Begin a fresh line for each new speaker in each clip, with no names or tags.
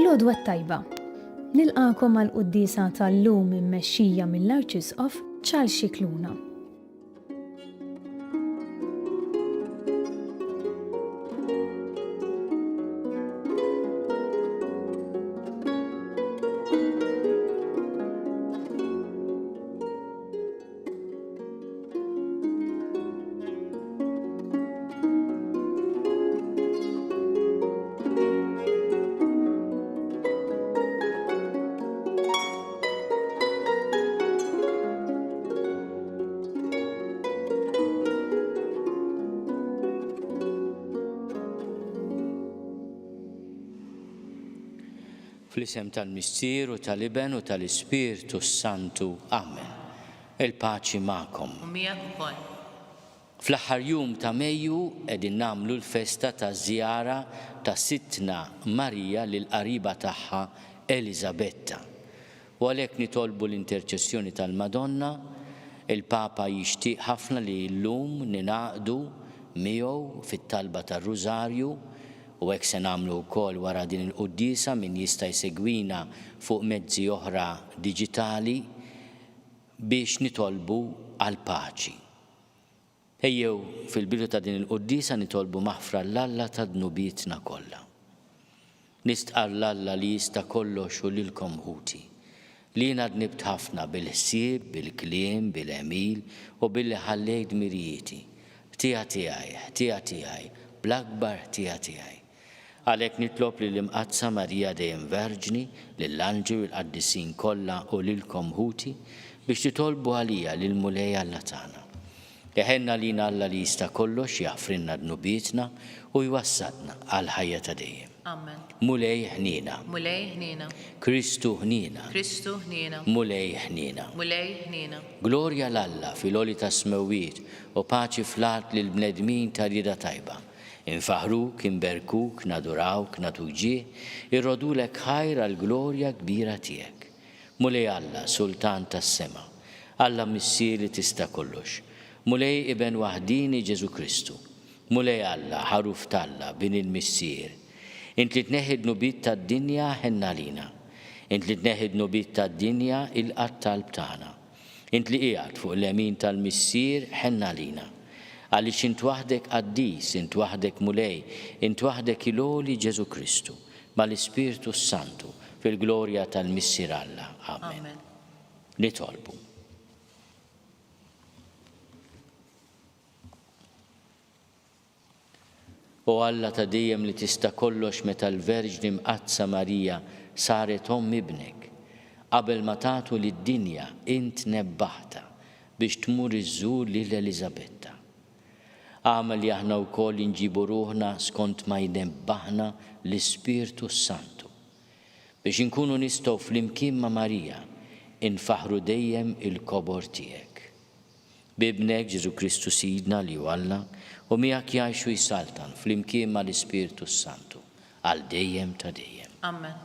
L-għodwa tajba. Nilqakom għal-quddisa tal-lum immexxija mill-Arċisqof Charles Scicluna.
Fl-isem tal-Missier u tal-Iben u tal-Ispirtu Santu. Amen. Il-paċi ma'kom. Fl-aħħar jum ta' Mejju qegħdin nagħmlu l-festa ta' żjara ta' Sittna Marija lil qariba tagħha Elisabetta. U għalhekk nitolbu l-interċessjoni tal-Madonna, il-Papa jixtieq ħafna li llum ninaqdu miegħu fit-talba tar-Rużarju. U hekk se nagħmlu wkoll wara din il-qudiesa min jista' jsegwina fuq mezzi oħra diġitali biex nitolbu għal paċi. Ejjew fil-bidu ta' din il-qudiesa nitolbu maħfra l-Alla ta' dnubietna kollha. Nistqar l-Alla li jista' kollox u lilkom ħuti. Li jiena dnibt ħafna bil-ħsieb, bil-kliem, bil-emil u billi ħallejt mirjieti. Ħtija tiegħi, bl-akbar ħtija tiegħi. Għalhekk nitlob li l-imqazza Marija dejjem Verġni, lill-anġli u l-qaddisin kollha u lilkom ħuti biex titolbu għalija lil Mulej Alla tagħna. Eħenna lina Alla li jista' kollox jaħfrilna dnubietna u jwassalna għal ħajja ta' dejjem.
Amen.
Mulej ħnina.
Mulej ħnina.
Kristu ħnina.
Kristu ħnina.
Mulej ħnina.
Mulej ħnina.
Glorja l-Alla fil-għoli ta' smewwiet u paċi fl-art lil bnedmin ta' rieda tajba. Infaħruk, inberkuk, nadurawk, natuġih, irrodulek ħajr għal-glorja kbira tiegħek. Mulej Alla, Sultan tas-sema, Alla Missier li tista' kollox. Mulej Iben waħdini Ġesu Kristu. Mulej Alla, ħaruf talla bin il-Missier. Int li tneħħi dnubiet tad-dinja ħenna lina. Int li tneħħi dnubiet tad-dinja il-qatt talb tagħna. Int li qiegħed fuq l-emin tal-Missier ħenna lina. Għaliex int waħdek qaddis, int waħdek mulej, int waħdek iloli Ġesu Kristu, mal-Ispirtu Santu, fil-glorja tal-Missier Alla. Amen. Nitolbu. O Alla ta' dejjem li tista' kollox meta l-Verġni mqazza Marija saret ibnek, qabel ma tagħtu lid-dinja int nebbaħta biex tmur iżżur lil Elisabetta. Għamel li aħna wkoll inġibu ruħna skont ma jnebbaħna l-Ispirtu Santu biex inkunu nistgħu flimkien ma' Marija infaħru dejjem il-kobor tiegħek. Bibnek Ġesu Kristu Sidna li hu Alla u miegħek jgħixu jsaltan flimkien ma' l-Ispirtu Santu għal dejjem ta' dejjem.
Amen.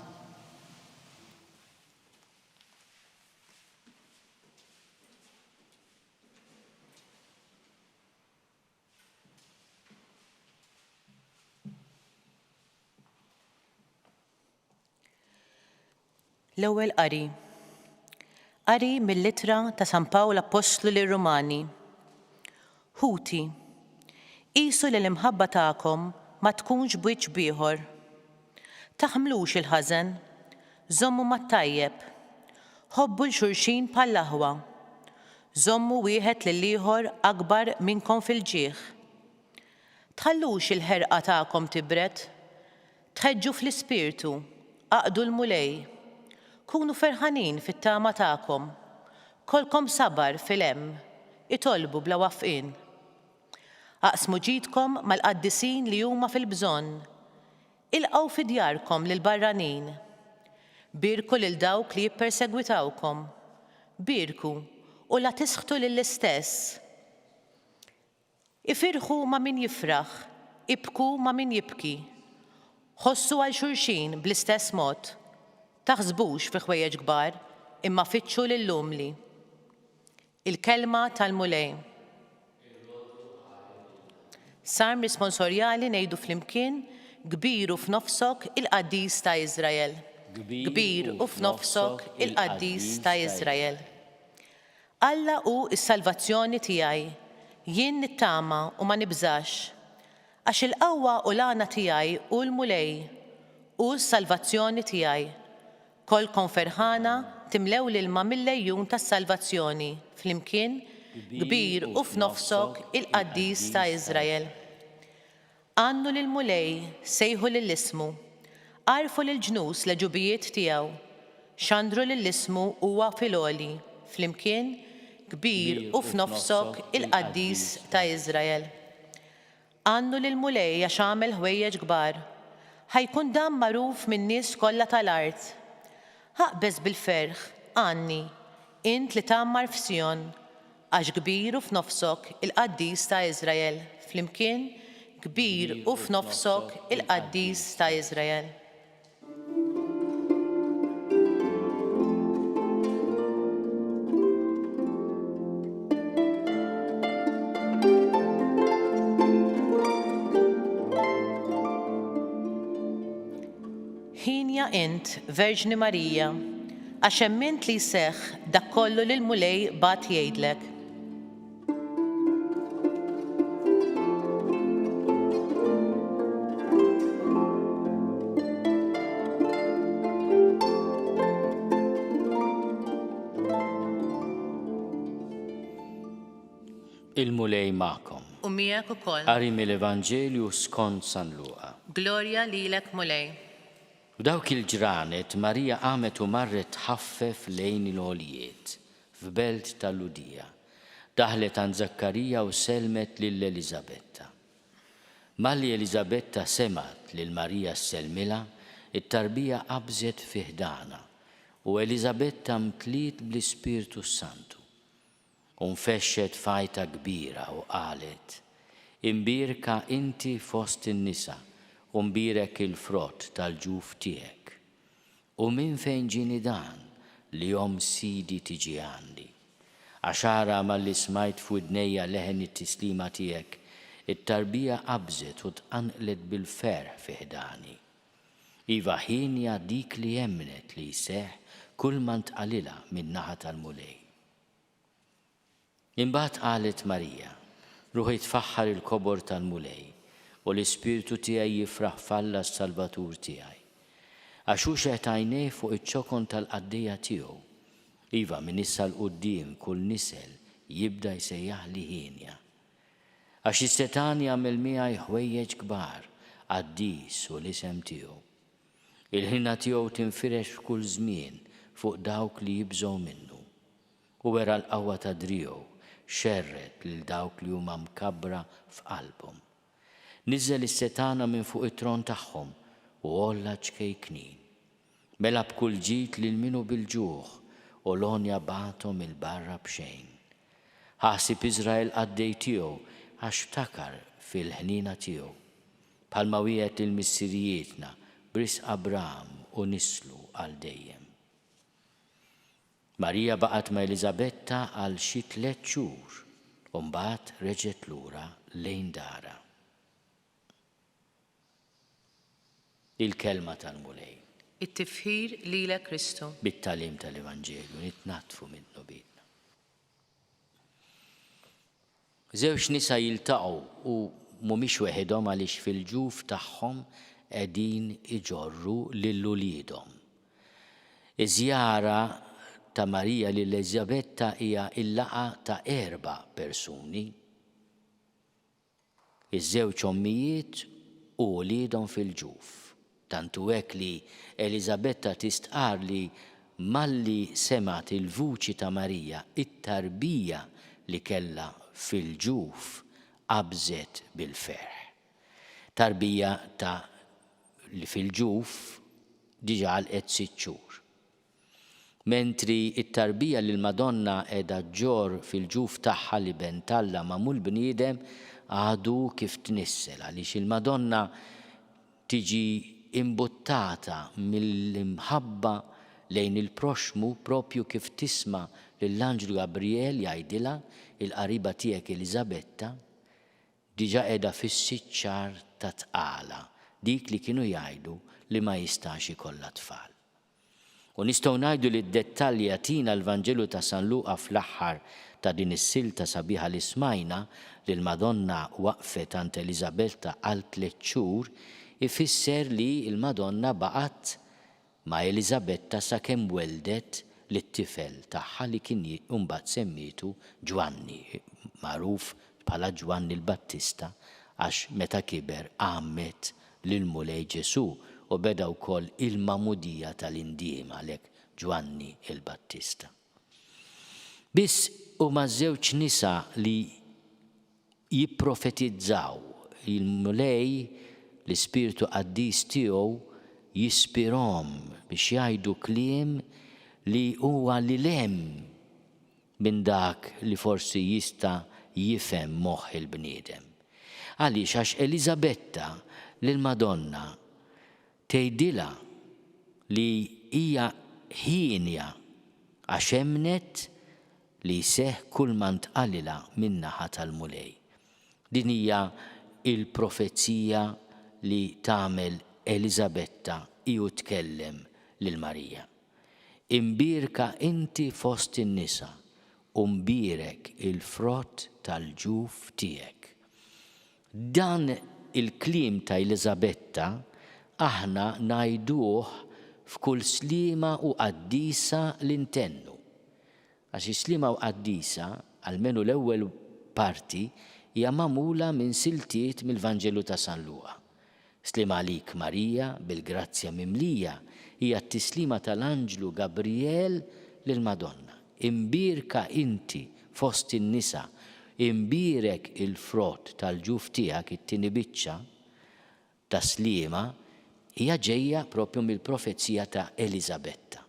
L-ewwel qari. Qari mill-Littra ta' San Pawl Apostlu lir-Rumani. Ħuti, qisu li l-imħabba tagħkom ma tkunx bwiċċ bieħor. Taħmlux il-ħażen, żommu mat-tajjeb, ħobbu l-xulxin bħall-aħwa, żommu wieħed lill-ieħor akbar minnkom fil-ġieħ. Tħallux il-ħerqa tagħkom tibret, tħeġġu fl-ispirtu, aqdu l-mulej. Kunu ferħanin fit-tama tagħkom, kolkom sabar fil-hemm, itolbu bla wafqin. Aqsmu ġidkom mal-qaddisin li huma fil-bżonn, ilqgħu fi djarkom lil barranin. Birku lil dawk li jippersegwitawkom, birku u la tisħtu lill-istess. Ifirħu ma' min jifraħ, ibku ma' min jibki. Ħossu għal xulxin bl-istess mod. Taħsbux fi ħwejjeġ kbar, imma fitxu lill-lumli. Il-kelma tal-mulej. Sarm responsorjali ngħidu flimkien kbiru f'nofsok il-qaddis ta' Iżrael. kbir u f'nofsok il-qaddis ta' Iżrael. Alla hu s-salvazzjoni tiegħi, jien nittama u ma nibżax, għax il-qawwa u l-għana tiegħi u l-mulej u s-salvazzjoni tiegħi. Kolkom ferħana timlew l-ilma mill-lejjun tas-salvazzjoni, flimkien kbir u f'nofsok il-qaddis ta' Iżrael. Għannu lill-mulej sejħu lill-ismu, għarfu lill-ġnus l-ġubijiet tiegħu, xandru lill-ismu huwa fil-għoli, flimkien kbir u f'nofsok il-qaddis ta' Iżrael. Għannu lill-mulej għax għamel ħwejjeġ kbar, ħajkun dan magħruf min-nies kollha tal-art. Ħaqbeż bil-ferħ, għanni, int li tammar f'Sion, għax kbir u f'nofsok il-qaddis ta' Iżrael, flimkien kbir u f'nofsok il-qaddis ta' Iżrael. Ħinja int, Verġni Marija, għax emmint li jseħħ dak kollu lil mulej bat jgħidlek.
Il-mulej ma'kom.
U miegħek ukoll.
Qari mill-Evanġelju skont San Luqa.
Glorja lilek mulej.
F'dawk il-ġranet Marija qamet u marret tħaffef lejn il-għolijiet f'belt tal-Ludija. Daħlet għand Zakkarija u selmet lil Elizabetta. Malli Elizabetta semat lil Marija s-selmila, it-tarbija qabżet fiħdana u Elizabetta mtliet bl-Ispirtu Santu. Unfexxet fajta kbira u qalet, imbirka inti fost in-nisa u mbirek il-frott tal-ġuf tiegħek. U minn fejn ġini dan li jom sidi tiġi għandi. Għaxara malli smajt f'widnejja leħen it-tislima tiegħek, it-tarbija qabżet u tqanqlet bil-ferħ fiħdani. Iva ħinja dik li jemnet li jseħħ kull ma ntqalilha min-naħa tal-mulej. Imbagħad qalet Marija, ruħi tfaħħar il-kobor tal-mulej u l-Ispirtu tiegħi jifraħ falla s-Salvatur tiegħi. Għax hu xeħt għajnej fuq iċ-ċokon tal-qaddejja tiegħu. Iva minn issa l-qudiem kull nisel jibda jsejjaħli ħinja. Għax is-Setan jagħmel miegħi ħwejjeġ kbar qaddis u l-isem tiegħu. Il-ħinna tiegħu tinfirex f'kull żmien fuq dawk li jibżgħu minnu. U wera l-qawwa ta' driegħu xerret lil dawk li huma mkabbra f'qalbhom. Niżel is-Setana minn fuq it-tron tagħhom u olla ċkejknin. Mela b'kull ġid lil minu bil-ġuħ u lonja bagħthom il-barra b'xejn. Ħassib Iżrael qaddej tiegħu għax ftakar fil-ħnina tiegħu. Bħalma wieħed il-missirijietna bris Abraham u nislu għal dejjem. Marija baqgħet ma' Elizabetta għal xi 3 xhur u mbagħad reġgħet lura lejn darha. Il-kelma tal-mulej.
It-tifħir lilek Kristu.
Bit-tagħlim tal-Evanġelju nitnatfu minnu bidna. Żewġ nisa jiltaqgħu u mhumiex weħidhom għaliex fil-ġuf tagħhom qegħdin iġorru lil uliedhom. Iż-żjara ta' Marija lil Elizabetta hija il-laqa ta' 4 persuni. Iż-żewġ ommijiet u uliedhom fil-ġuf. Tantu hekk li Elizabetta tistqar li malli semat il-vuċi ta' Marija, it-tarbija li kellha fil-ġuf qabżet bil-ferħ. Tarbija ta' li fil-ġuf diġà għalqet 6 xhur. Mentri it-tarbija li l-Madonna qiegħda ġġorr fil-ġuf tagħha li bentalla magħmul bniedem għadu kif tnissel għaliex il-Madonna tiġi imbuttata mill-imħabba lejn il-proxmu propju kif tisma' lill-Anġlu Gabriel jgħidilha il-qariba tiegħek Elizabetta diġà qiegħda fis-6 xahar ta' tqala dik li kienu jgħidu li ma jistax ikollha tfal. U nistgħu ngħidu li d-dettalji jagħtina l-Vanġelu ta' San Luqa fl-aħħar ta' din is-silta sabiħa li smajna li l-Madonna waqfet ant Elisabetta għal 3 xhur ifisser li l-Madonna baqgħet ma' Elisabetta sakemm weldet lit-tifel tagħha li kien imbagħad semmitu Ġwanni, magħruf bħala Ġwanni l-Battista għax meta kiber għammet lil mulej Ġesu u beda wkoll il-mamudija tal-indiem għalhekk Ġwanni il-Battista. Biss huma żewġ nisa li jipprofetizzaw il-mulej l-Ispiritu Qaddis tiegħu jispirhom biex jgħidu kliem li huwa lilhem minn dak li forsi jista' jifhem moħħ il-bniedem. Għaliex għax Elisabetta lill-Madonna tgħidilha li hija ħienja għax emnet li jseħħ kull ma ntqalilha min-naħa tal-mulej. Din hija il-profezija li tagħmel Elisabetta u tkellem lil Marija. Imbirka inti fost in-nisa u mbirek il-frott tal-ġuf tiegħek. Dan il-kliem ta' Elisabetta aħna ngħiduh f'kull slima u qaddisa li ntennu. Għax is-slima u qaddisa, almenu l-ewwel parti, hija magħmula minn siltiet mill-Vanġelu ta' San Luqa. Slima għalik Marija bil-grazzja mimlija hija t-tislima tal-Anġlu Gabriel lill-Madonna. Imbirka inti fost in-nisa, imbirek il-frott tal-ġuf tiegħek it-tieni biċċa ta' slima hija ġejja propju mill-profezija ta' Elisabetta.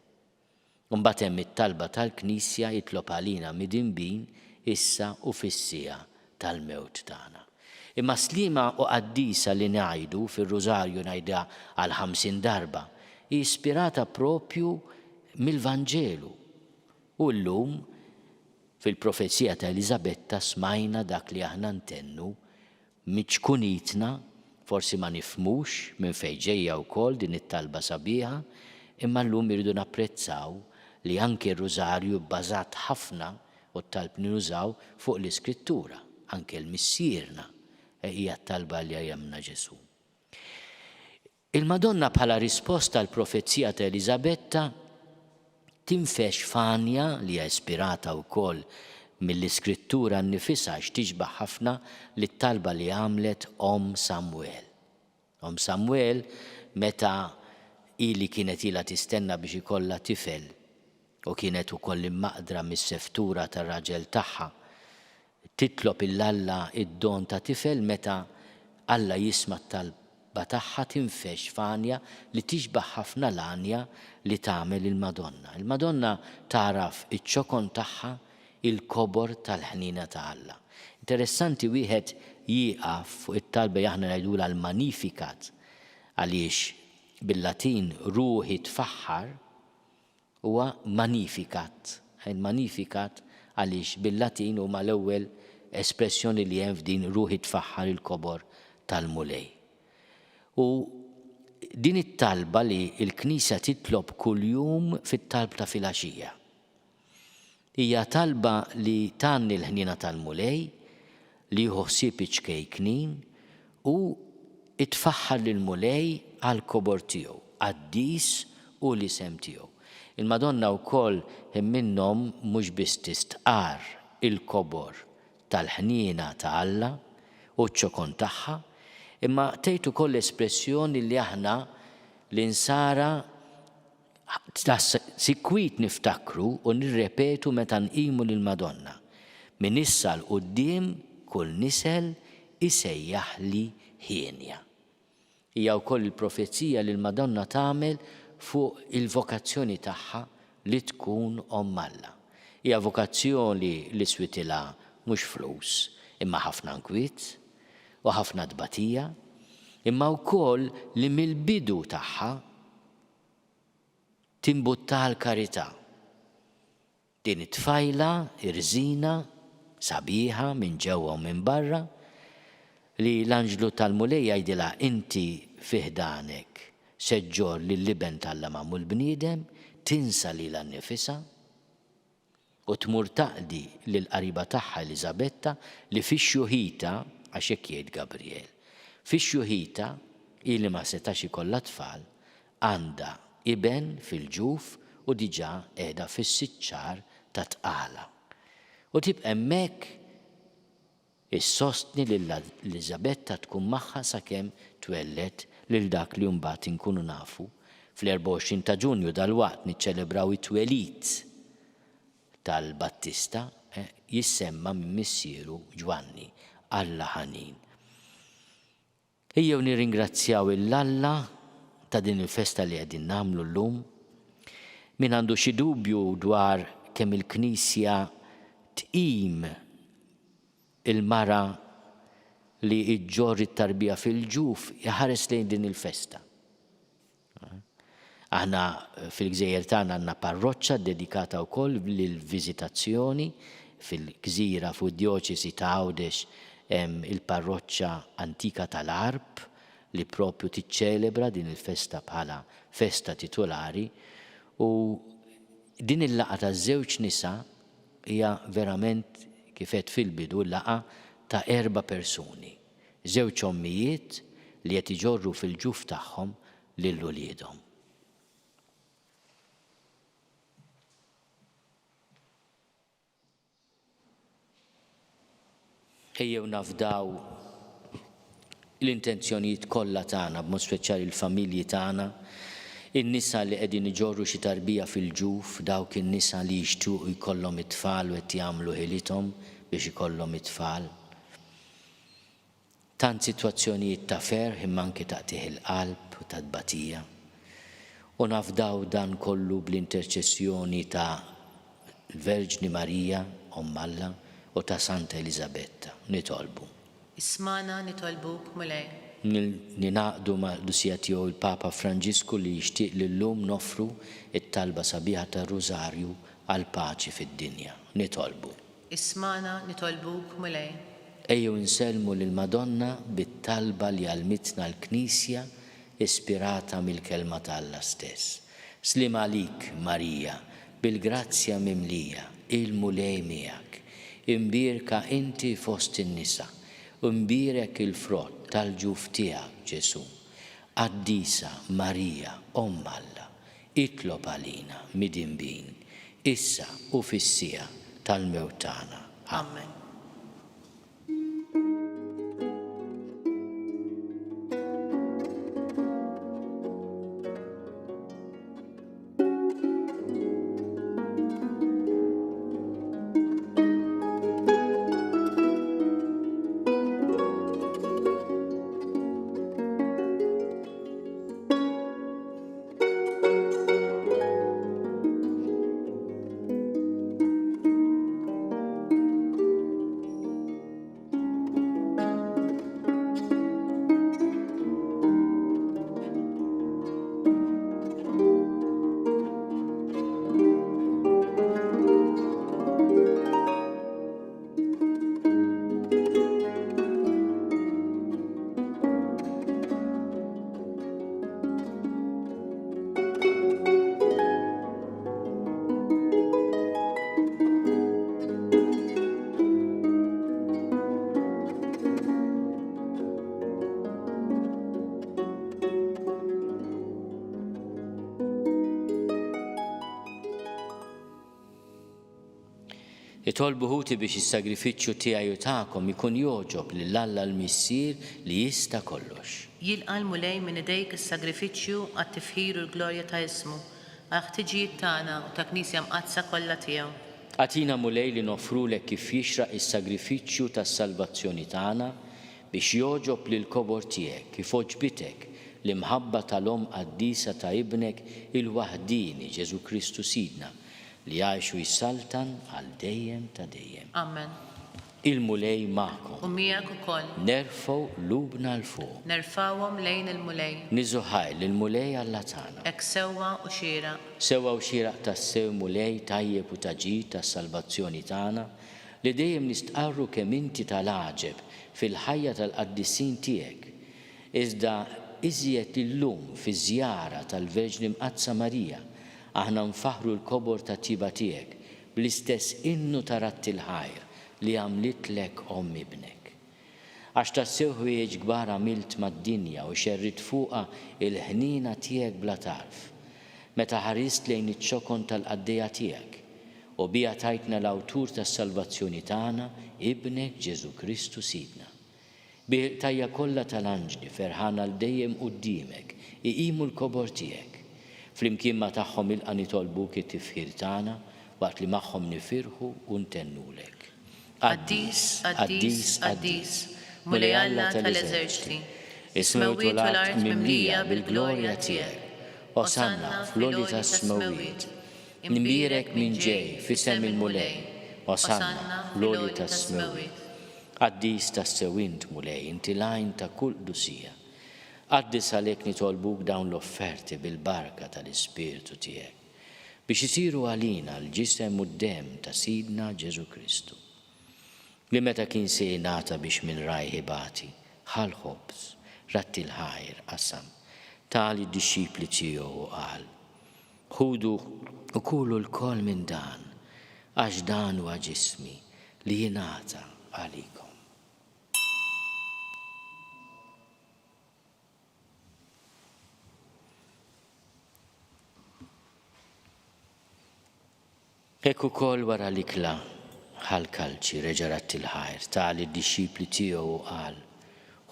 Mbagħad hemm it-talba tal-Knisja jitlob għalina midinbin issa u fis-sija tal-mewt tagħna. Imma slima u qaddisa li ngħidu fir-Rużarju ngħidha għal 50 darba ispirata propju mill-Vanġelu. U llum fil-profezija ta' Elisabetta smajna dak li aħna ntennu miċkunitna, forsi ma nifmux minn fejn ġejja wkoll din it-talba sabiħa, imma llum irridu napprezzaw li anke r-Rużarju bbażat ħafna u t-talb nużaw fuq l-Iskrittura, anke l-missierna hija t-talba li jemna Ġesu. Il-Madonna bħala risposta għall profezija ta' Elisabetta tinfex fanja li hija ispirata wkoll mill-Iskrittura nnifisha x'tiġbaħ ħafna lit-talba li għamlet Samuel. Samuel meta ili kienet ilha tistenna biex ikollha tifel u kienet ukoll immaqdra mis-seftura tar-raġel tagħha, titlob il-Alla id-don ta' tifel meta Alla jisma' t-talba tagħha tinfex fanja li tixbaħ ħafna l-anja li tagħmel il-Madonna. Il-Madonna taraf iċ-ċokon tagħha il-kobor tal-ħnina ta' Alla. Interessanti wieħed jieqaf fuq it-talba aħna ngħidula l-Magnificat għaliex bil-Latin ruħi tfaħħar huwa Magnificat. Il-Magnificat għaliex bil-Latin huma l-ewwel espressjoni li hemm f'din ruħi tfaħħar il-kobor tal-mulej. U din it-talba li l-Knisja titlob kuljum fit-talb ta' filgħaxija. Hija talba li tanni l-ħnina tal-mulej li jieħu ħsieb iċkejknin u itfaħħar lill-mulej għall-kobor tiegħu, qaddis u l-isem tiegħu. Il-Madonna wkoll hemm minnhom mhux biss tistqar il-kobor tal-ħniena ta' Alla u ċ-ċokon tagħha, imma tgħid ukoll espressjoni li aħna l-insara ta' sikwit niftakru u nirrepetu meta nqimu lill-Madonna. Min issa l-qudiem kull nisel isejjaħli ħienja. Hija wkoll il-profezija li l-Madonna tagħmel fuq il-vokazzjoni tagħha li tkun Alla. Hija vokazzjoni li switilha mhux flus, imma ħafna nkwiet u ħafna tbatija, imma wkoll li mill-bidu tagħha timbutta l-karità. Din it-tfajla irżina sabiħa minn ġewwa u minn barra li l-Anġlu tal-mulej jgħidilha inti fiħdanek seġġor lill-liben tal-lamam u l-bniedem tinsa li l-nifisa u tmur taqdi lill-qariba tagħha Elisabetta li fix-xuħita għax hekk jgħid Gabriel. Fix-xuħita ili ma setax ikollha tfal għandha iben fil-ġuf u diġà qiegħda fis-siċċar ta' tqala. U tibqa' hemmhekk issostni lil Elisabetta tkun magħha sakemm twellet lil dak li mbagħad inkunu nafu fl-24 ta' Ġunju dalwaqt niċċelebraw it-twelid tal-Battista jissemma minn missieru Ġwanni Alla ħanin. Ejjew nirringrazzjaw il-Alla ta' din il-festa li qegħdin nagħmlu llum. Min għandu xi dubju dwar kemm il-Knisja tqim il-mara li iġġor it-tarbija fil-ġuf jaħares lejn din il-festa. Aħna fil-Gżejjer tagħna għandna parroċċa dedikata wkoll lill-viżitazzjoni fil-Gżira fuq id-Djoċesi ta' Għawdex hemm il-parroċċa antika tal-Arb li propju tiċċelebra din il-festa bħala festa titolari u din il-laqgħa taż-żewġ nisa hija verament kif qed fil-bidu laqgħa ta' 4 persuni, żewġ ommijiet li qed iġorru fil-ġuf tagħhom lil uliedhom. Ejjew nafdaw l-intenzjonijiet kollha tagħna b'mod speċjali l-familji tagħna, in-nisa li qegħdin iġorru xi tarbija fil-ġuf, dawk in-nisa li jixtiequ jkollhom it-tfal u qed jagħmlu ħilithom biex ikollhom it-tfal. Tant sitwazzjonijiet ta' ferħ imma anke taqtih il-qalb u ta' tbatija. U nafdaw dan kollu bl-interċessjoni ta' l-Verġni Marija Omm Alla u ta' Santa Elisabetta. Nitolbu.
Ismana nitolbuk mulej.
Ninaqdu ma' dusija tiegħu il-Papa Franġisku li jixtieq li llum nofru it-talba sabiħa tar-Rużarju għal paċi fid-dinja. Nitolbu.
Ismana nitolbuk mulej.
Ejjew insellmu lil Madonna bit-talba li għalmitna l-Knisja ispirata mill-kelma ta' Alla stess. Slim għalik, Marija, bil-grazzja mimlija, il-mulej miegħek. Imbirka inti fost in-nisa, imbirek il-frott tal-ġuf tiegħek Ġesu. Qaddisa Marija Omm Alla, itlob għalina mid-inbin, issa u fis-sija tal-mewt tagħna. Amen. Itolbu ħuti biex is-sagrifiċċju tiegħi u tagħkom ikun joġob lill-Alla l-Missier li jista' kollox.
Jilqa' l-mulej minn idejk is-sagrifiċċju għat-tifħir u l-glorja ta' ismu, għal-ħtiġijiet tagħna u ta' Knisja mqazza kollha tiegħu.
Għatina mulej li nofrulek kif jixraq is-sagrifiċċju tas-salvazzjoni tagħna biex joġob lil kobor tiegħek kif oġbitek l-imħabba tal-Omm Qaddisa ta' ibnek il-waħdini Ġesu Kristu Sidna li jgħixu jissaltan għal dejjem ta' dejjem.
Amen.
Il-mulej magħkom.
U miegħek ukoll.
Nerfgħu lubna l fuq.
Nerfawhom lejn il-mulej.
Niżuħaj lill-mulej Alla tagħna.
Hekk sewwa u xieraq.
Sewwa u xieraq tas-sew mulej tajjeb u taġid tas-salvazzjoni tagħna li dejjem nistqarru kemm inti tal-għaġeb fil-ħajja tal-qaddissin tiegħek. Iżda iżjed illum fi żjara tal-Verġni Mqazza Marija aħna nfaħru l-kobor ta' tiba tiegħek bl-istess innu ta' rat-il-ħajr li għamlitlek ibnek. Għax tassew ħwejjeġ kbar għamilt mad-dinja u xerrit fuqha il-ħnina tiegħek bla tarf. Meta ħarist lejn iċ-ċokon tal-qaddejja tiegħek u bija tajtna l-awtur tas-salvazzjoni tagħna, ibnek Ġesu Kristu Sidna. Bil-tajja kollha tal-anġli ferħana l-dejjem quddiemek iqimu l-kobor tiegħek. Flimkien ma tagħhom ilqa' nitolbuk it-tifħir tagħna waqt li magħhom nifirħu u ntennulek.
Qaddis, qaddis, qaddis, Mulej Alla tal-eżerċiti, is-smewwiet u l-art mimlija bil-glorja tiegħek. Osanna fl-għoli tas-smewwiet, imbierek minn ġej f'isem il-mulej. Osanna fl-għoli tas-smewwiet.
Qaddis tas-sewint mulej, inti lajn ta' kull dusija. Qaddis għalhekk nitolbuk dawn l-offerti bil-barka tal-Ispirtu tiegħek biex isiru għalina l-ġisem u d-dem ta' Sidna Ġesu Kristu. Li meta kien se jingħata biex minn rajħibati, ħal-ħobż, rat-il-ħajr qasam, tali d-disċipli tiegħu qal: ħudu u kulu l-kol minn dan, għax dan huwa ġismi li jingħata għalikom. Hekk ukoll wara l-ikla ħal-kalċi reġarat il-ħajr tali d-disċipli tiegħu qal: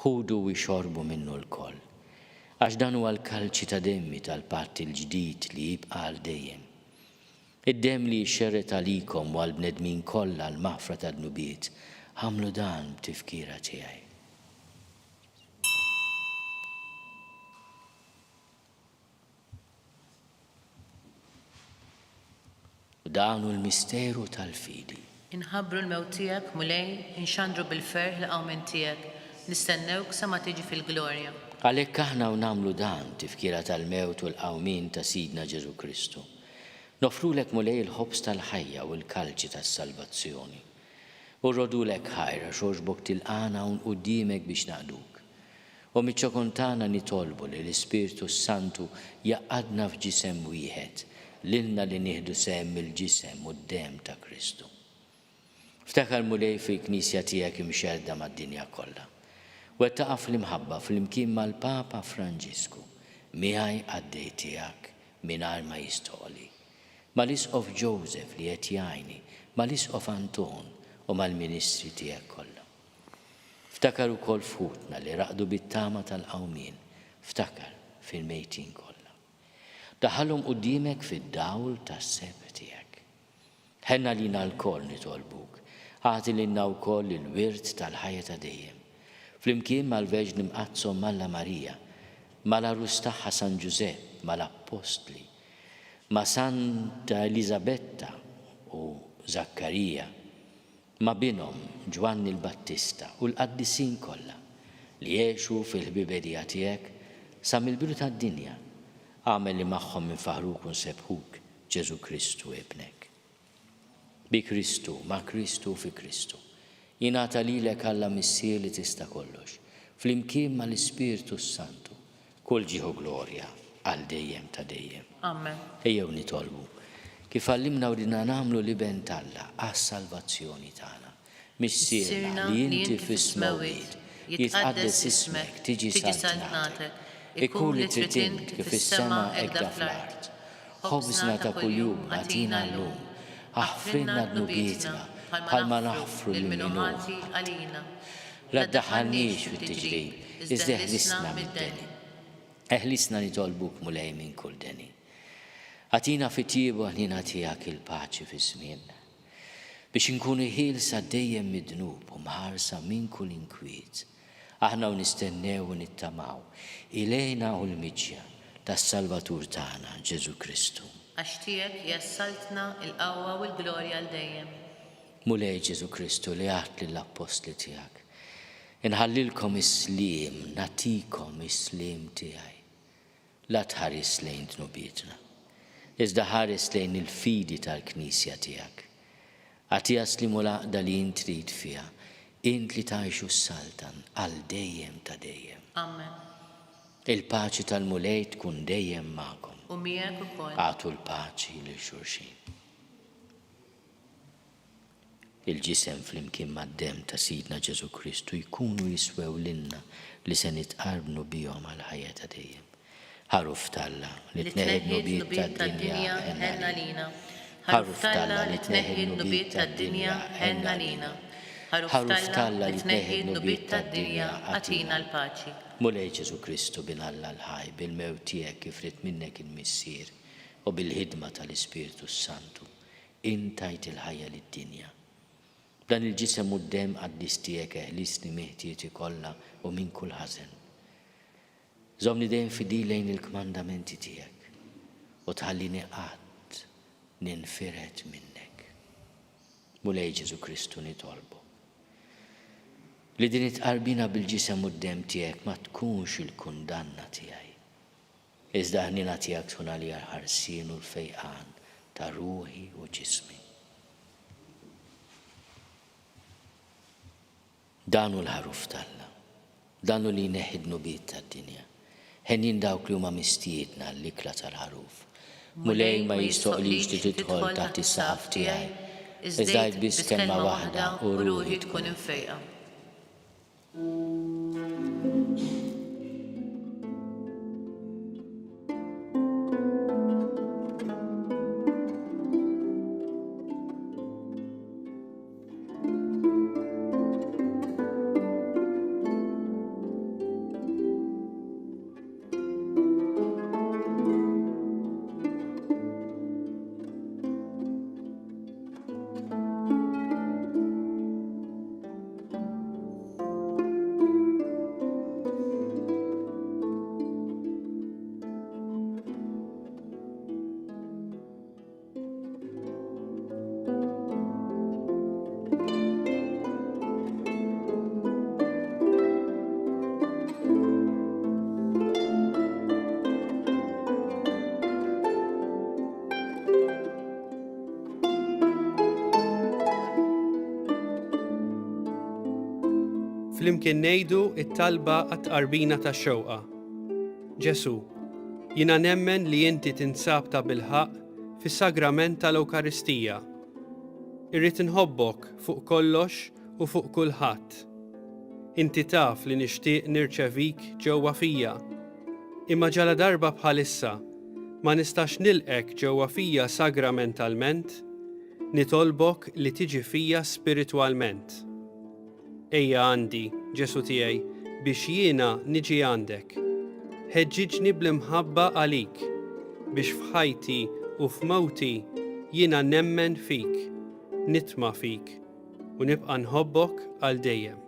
ħudu u jxorbu minnu l-koll. Għax dan huwa l-kalċi ta' demmi tal-patt il-ġdid li jibqa' għal dejjem. Id-demm li jxerret għalikom u għall-bnedmin kollha l-maħfra tad-nubiet, ħamlu dan b'tifkira tiegħi. Dan hu l-misteru tal-fidi.
Inħabbru l-mewt tiegħek mulej, inxandru bil-ferħ l-qawmen tiegħek, nistennewk sa ma tiġi fil-glorja.
Għalhekk aħna u nagħmlu dan tifkira tal-mewt u l-qawmin ta' Sidna Ġesu Kristu. Nofrulek mulej il-ħobż tal-ħajja u l-kalċi tas-salvazzjoni. U rrodulek ħajra xogħġbok tilqana u quddiemek biex naqduk. U miċ-ċokon tagħna nitolbu li l-Ispirtu Santu jaqadna f'ġisem wieħed lilna li nieħdu sehem il-ġisem u d-dem ta' Kristu. Ftakar mulej fil-Knisja tiegħek imxerda mad-dinja kollha. Wettaqa fl-imħabba fl-imkien mal-Papa Franġisku, miegħi għaddej tiegħek mingħajr ma jistoli. Mal-Isqof Joseph li qed jgħinni, mal-Isqof Anton u mal-Ministri tiegħek kollha. Ftakar ukoll futna li raqdu bit-tama tal-qawmien, ftakar fil-mejtin kollha. Daħalhom quddiemek fid-dawl tas-seb tiegħek. Ħenna lina l-koll nitolbuk, ħati lilna wkoll il-wirt tal-ħajja ta' dejjem. Flimkien mal-Verġni Mqazzom Malla Marija, mal-Arus tagħha San Ġusepp, mal-Apostli, ma' Santa Elisabetta u Zakkarija, ma' binhom Ġwanni l-Battista u l-qaddisin kollha li jgħixu fil-ħbiberija tiegħek sa mill-bidu tad-dinja. Għamel li magħhom minn faħruk u nsebħuk Ġesu Kristu ibnek. Bi Kristu, ma' Kristu fi Kristu. Jingħata lilek Alla missier li tista' kollox, flimkien mal-Ispirtu Santu, kull ġieħu glorja għal dejjem ta' dejjem.
Amen.
Ejjew nitolbu kif għallimna u dinna nagħmlu li ben Alla għas-salvazzjoni tagħna. Missierna li inti fis-smewwiet, jitqaddes ismek, tiġi saltnatek. Ikun li trid kif is-sema hekk fl-art. Ħobżna ta' kuljum għatina llum, aħfrinna d-nubietna bħalma naħfru l-minuti
għalina.
La ddaħħalniex fit-tiġrib, iżda eħlisna mid-deni. Eħlisna nitolbuk mulej minn kull deni. Għatina fit-tiebu ħnina tiegħek il-paċi fi-żmien, biex inkunu ħielsa dejjem mid-dnub u mħarsa minn kull inkwiet. Aħna u nistennew u nittamaw ilejna u l-miġja tas-Salvatur tagħna Ġesu Kristu.
Għax tiegħek jassaltna l-qawwa u l-glorja għal dejjem.
Mulej Ġesu Kristu li għat lill-Apostli tiegħek. Inħallilkom is-sliem, natikom is-sliem tiegħi. La tħares lejn tnubietna, iżda ħares lejn il-fidi tal-Knisja tiegħek. Għatija slimu l-għaqda li intrid fiha, int li tgħixu s-saltan għal dejjem ta' dejjem.
Amen.
Il-paċi tal-mulej tkun dejjem magħkom.
U miegħek ukoll.
Għatu l-paċi lil xulxin. Il-ġisem flimkien mad-dem ta' Sidna Ġesu Kristu jkunu jiswew lilna li se nitqarbnu bihom għal ħajja ta' dejjem. Ħaruf talla li tneħħid nubiet tad-dinja ħenna lina. Ħaruf talla li tneħħid nubiet tad-dinja ħenna lina. Ħaruf talla li tneħħid nubiet tad-dinja għatina l-paċi. Mulej Ġesu Kristu bin Alla l-ħaj bil-mewt tiegħek kif rid minnek il-missier u bil-ħidma tal-Ispiritu Santu intajt il-ħajja lid-dinja. Dan il-ġisem u d-dem għaddistijek eħlisni meħtieti kollha u minn kull ħażen. Żomni dejjem fidi lejn il-kmandamenti tiegħek u tħallini qatt ninfiret minnek. Mulej Ġesu Kristu nitolbu li din itqarbina bil-ġisem u d-dem tiegħek ma tkunx il-kundanna tiegħi. Iżda ħnina tiegħek tkun għalija l-ħarsien u l-fejqan ta' ruħi u ġismi. Danu l-ħaruf talla, danu li neħid nubiet tad-dinja. Ħennin dawk li huma mistiedna l-ikla tal-ħaruf. Mulej ma jistoqlix li tidħol taħt is-saqaf tiegħi. Iżda biss kelma waħda u ruħi tkun infejqa.
Flimkien ngħidu it-talba għat-tqarbina tax-xewqa. Ġesu, jiena nemmen li inti tinsab ta' bilħaq fis-sagrament tal-Ewkaristija. Irrid inħobbok fuq kollox u fuq kulħadd. Inti taf li nixtieq nirċevik ġewwa fija. Imma ġala darba bħalissa ma nistax nilqek ġewwa fija sagramentalment, nitolbok li tiġi fija spiritwalment. Ejja għandi, Ġesu tiegħi, biex jiena niġi għandek. Ħeġġiġni bl-imħabba għalik, biex f'ħajti u f'mewti jiena nemmen fik, nitma' fik u nibqa' nħobbok għal dejjem.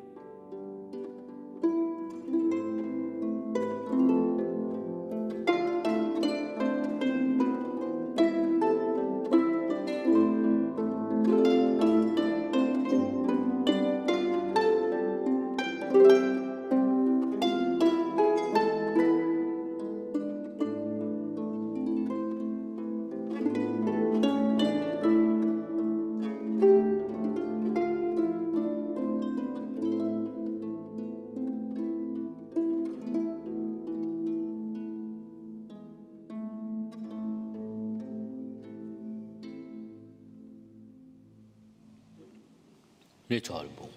Nitolbu.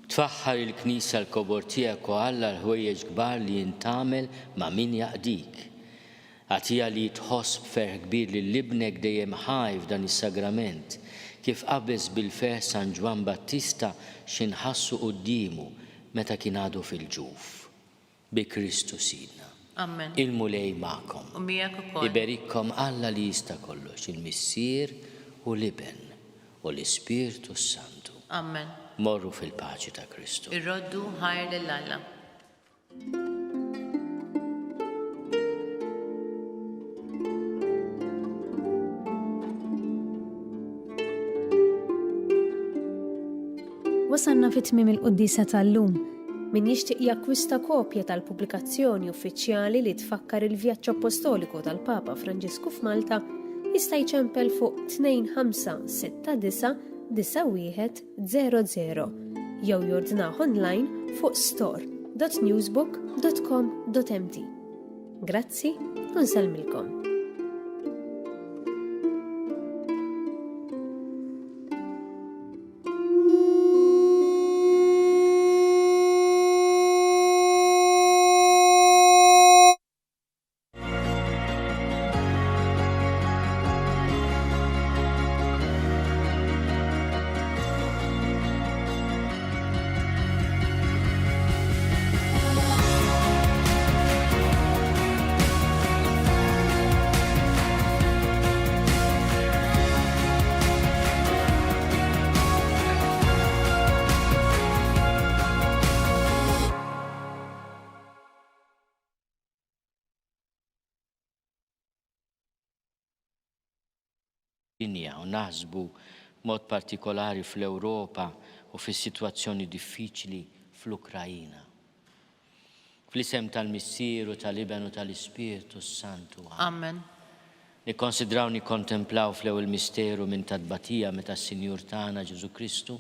Tfaħħar il-Knisja l-kobor tiegħek u Alla l-ħwejjeġ kbar li jintamel ma' min jaqdik. Għatija li tħoss b'ferħ kbir li l-ibnek dejjem ħaj f'dan is-sagrament kif qabeż bil-ferħ San Ġwan Battista x'inħassu qudiemu meta kien għadu fil-ġuf. Bi Kristu Sidna.
Amen.
Il-mulej magħkom.
U miegħek ukoll.
Iberikkom Alla li jista' kollox, il-Missier u l-Iben u l-Ispiritu Santu.
Amen.
Morru fil-paċi ta' Kristu.
Irroddu ħajr lill-Alla.
Wasanna fit-tmiem il-Quddisa tal-lum. Min jixtieq jakkwista kopja tal-pubblikazzjoni uffiċjali li tfakkar il-vjaġġ apostoliku tal-Papa Franġisku f'Malta jista' jċempel fuq 25699100 jew jordnaħ online fuq store.newsbook.com.mt. Grazzi u nsellmilkom.
dinja u naħsbu mod partikolari fl-Ewropa u fis-sitwazzjoni diffiċli fl-Ukrajina. Fl-isem tal-Missieru, tal-Iben u tal-Ispiritu Santu.
Amen.
Nikkonsidraw nikkontemplaw fl-ewwel misteru minn tadbatija meta s-Sinjur tagħna Ġesu Kristu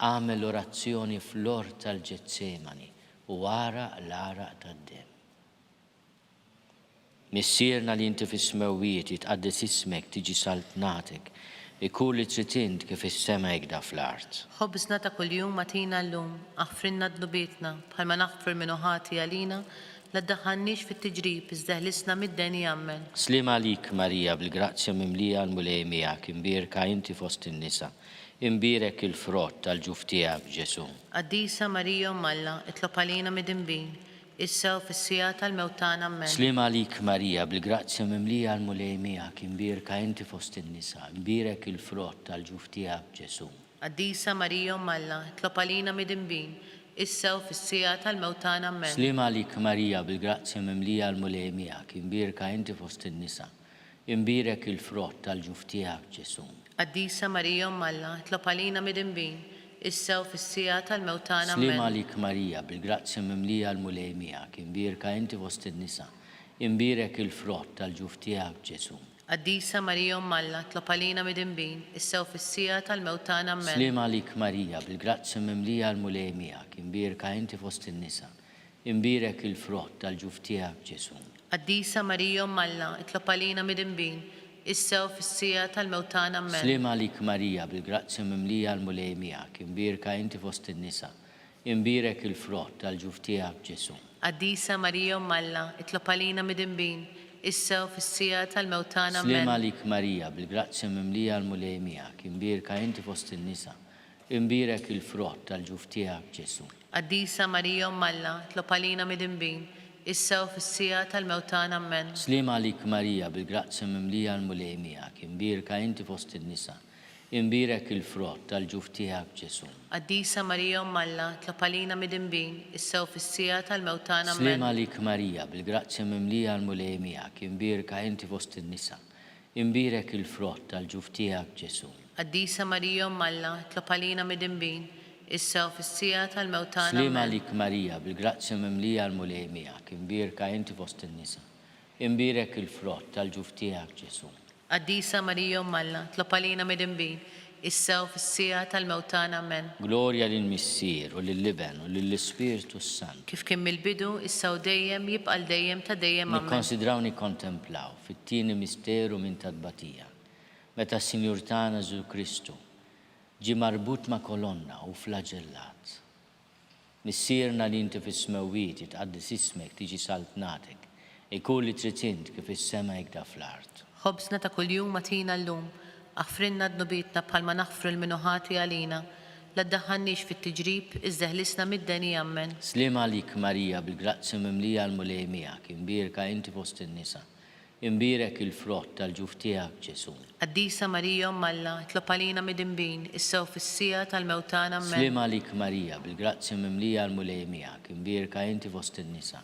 għamel orazzjoni fl-ort tal-Ġetsemani u wara l-araq tad-dem. Missierna li inti fis-smewiet jitqaddes ismek tiġi saltnatek, ikun li trid int kif is-sema jgħidha fl-art.
Ħobżna ta' kuljum atina llum, aħfrinna d-dubietna bħalma naħfir minn ħati għalina, la ddaħħalniex fit-tiġrib iżda ħlisna mid-deni ammen.
Slima għalik Marija bil-grazzja mimlija l-mulej miegħek, imbierka inti fost in-nisa, imbierek il-frott tal-ġuf tiegħek Ġesu.
Qaddisa Marija Malla, itlob għalina mid-imbin, issa u fis-sija tal-mewtan ammen.
Slima għalik Marija bil-grazzja mimlija l-mulej miegħek, imbierka inti fost in-nisa, imbierek il-frott tal-ġuf tiegħek Ġesu.
Qaddisa Marija Malla, itlob għalina mid-imbin, issa u fis-sija tal-mewtan ammen.
Slima għalik Marija bil-grazzja mimlija l-mulej miegħek, imbierka inti fost in-nisa, imbierek il-frott tal-ġuf tiegħek Ġesu.
Qaddisa Marija Malla, itlob għalina mid-imbin, issa u fis-sija tal-mewtan ammen.
Slima għalik Marija bil-grazzja mimlija l-mulej miegħek, imbierka inti fost in-nisa, imbierek il-frott tal-ġuf tiegħek Ġesu.
Qaddisa Marija Malla, itlob għalina mid-imbin, issa u fis-sija tal-mewtan ammen.
Slima għalik Marija bil-grazzja mimlija l-mulej miegħek, imbierka inti fost in-nisa, imbierek il-frott tal-ġuf tiegħek Ġesu.
Qaddisa Marija Malla, itlob għalina mid-imbin, issa u fis-sija tal-mewtan ammen.
Slima għalik Marija bil-grazzja mimlija l-mulej miegħek, imbierka inti fost in-nisa, imbierek il-frott tal-ġuf tiegħek Ġesu.
Qaddisa Marija Malla, itlob għalina mid-imbin, issa u fis-sija tal-mewtan ammen.
Slima għalik Marija bil-grazzja mimlija l-mulej miegħek, imbierka inti fost in-nisa, imbierek il-frott tal-ġuf tiegħek Ġesu.
Qaddisa Marija Malla, itlob għalina mid-imbin, issa u fis-sija tal-mewtan ammen.
Slima għalik Marija bil-grazzja mimlija l-mulej miegħek, imbierka inti fost in-nisa, imbierek il-frott tal-ġuf tiegħek Ġesu.
Qaddisa Marija Malla, itlob għalina mid-imbin, issa u fis-sija tal-mewtan ammen.
Slima għalik Marija bil-grazzja mimlija l-mulej miegħek, imbierka inti fost in-nisa, imbierek il-frott tal-ġuf tiegħek Ġesu.
Qaddisa Marija Malla, itlob għalina mid-imbin, issa u fis-sija tal-mewtan
Slima
ammen.
għalik Marija bil-grazzja mimlija l-mulej miegħek, imbierka inti fost in-nisa, imbierek il-frott tal-ġuf tiegħek Ġesu.
Qaddisa Marija Malla, itlob għalina mid-imbin, issa u fis-sija tal-mewtan ammen.
Glorja lill-Missier u lill-Iben u lill-Ispiritu Sant.
Kif kien mill-bidu, issa u dejjem jibqa' dejjem ta' dejjem ammen.
Nikkonsidraw nikkontemplaw fit-tieni misteru minn tadbatija, meta s-Sinjur tagħna Ġesu Kristu ġi marbut ma' kolonna u flagellat. Missierna li inti fis-smewiet jitqaddis ismek tiġi saltnatek, ikun li trid int kif is-sema jgħidha fl-art.
Ħobżna ta' kuljum atina llum, aħfrinna d-nubietna bħalma naħfru l-minuħati għalina, la ddaħħalniex fit-tiġrib iżda ħlisna mid-deni ammen.
Slima għalik Marija bil-grazzja mimlija l-mulej miegħek, imbierka inti fost in-nisa, imbierek il-frott tal-ġuf tiegħek Ġesu.
Qaddisa Marija Malla, itlob għalina mid-imbin, issa u fis-sija tal-mewtan ammen.
Slima għalik Marija bil-grazzja mimlija l-mulej miegħek, imbierka inti fost in-nisa,